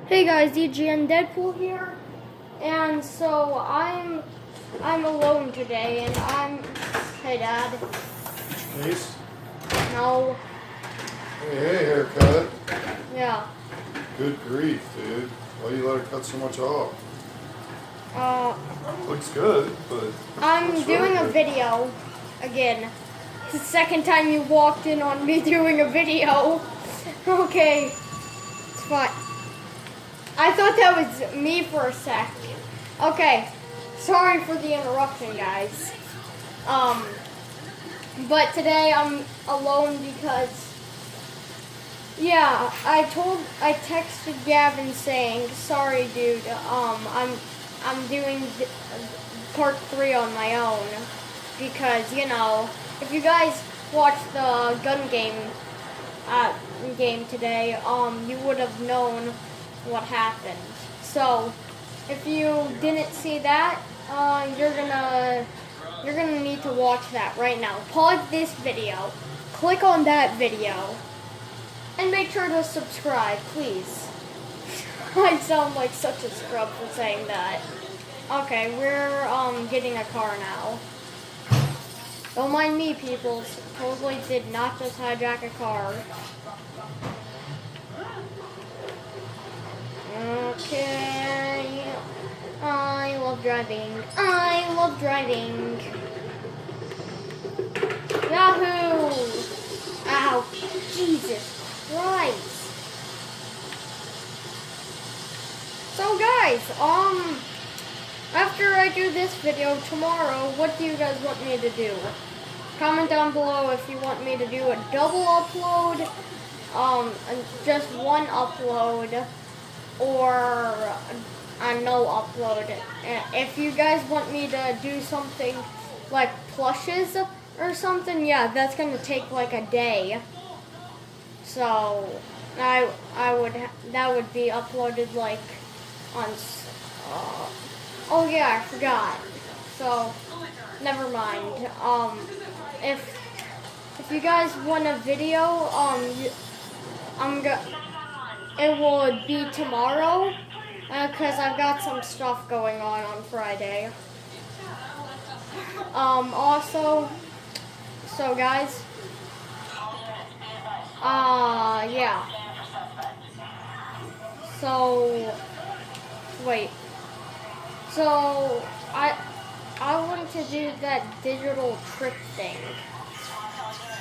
Hey guys, EGN Deadpool here, and so I'm alone today, and hey Dad. Nice. No. Hey, haircut. Yeah. Good grief, dude. Why you let her cut so much off? Looks good, but I'm doing really a good. video again. It's the second time you walked in on me doing a video. Okay, it's fine. I thought that was me for a sec. Okay, sorry for the interruption, guys. But today I'm alone because, yeah, I texted Gavin saying, sorry, dude, I'm doing part 3 on my own because, you know, if you guys watched the gun game today, you would have known what happened. So if you didn't see that, you're gonna need to watch that right now. Pause this video, click on that video, and make sure to subscribe, please. I sound like such a scrub for saying that. Okay, we're getting a car now. Don't mind me, people. Totally did not just hijack a car. Okay. I love driving. I love driving. Yahoo! Ow. Jesus Christ. So guys, after I do this video tomorrow, what do you guys want me to do? Comment down below if you want me to do a double upload, just one upload, or a no upload. If you guys want me to do something like plushes or something, yeah, that's gonna take like a day. So that would be uploaded like on. Oh yeah, I forgot. So never mind. If you guys want a video, it will be tomorrow, because I've got some stuff going on Friday. Also, so guys, yeah. So, wait. So, I wanted to do that digital trip thing.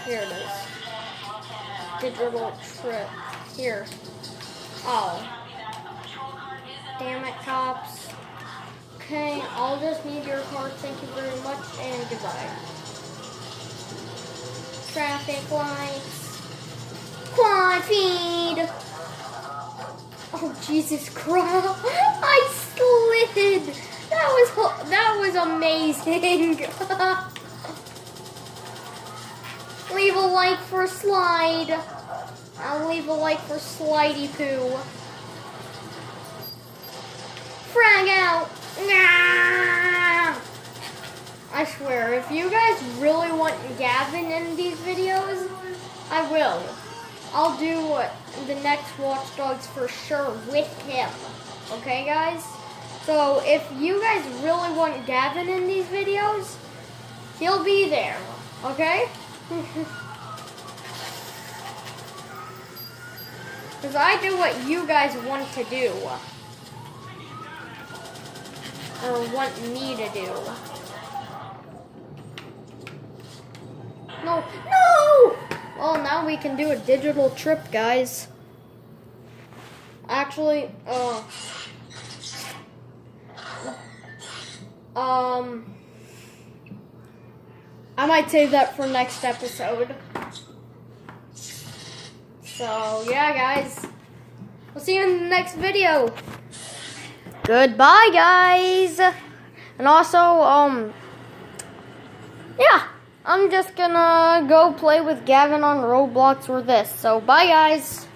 Here it is. Digital trip. Here. Oh. Damn it, cops. Okay, I'll just need your card. Thank you very much, and goodbye. Traffic lights. Quad feed. Oh, Jesus Christ. I slid. That was amazing. Leave a like for slide. I'll leave a like for slidey poo. Frag out. Nah. I swear, if you guys really want Gavin in these videos, I will. I'll do the next Watch Dogs for sure with him. Okay, guys? So if you guys really want Gavin in these videos, he'll be there. Okay? Because I do what you guys want to do. Or want me to do. No! No! Well, now we can do a digital trip, guys. Actually, I might save that for next episode. So, yeah, guys. We'll see you in the next video. Goodbye, guys. And also, yeah. I'm just gonna go play with Gavin on Roblox or this. So, bye, guys.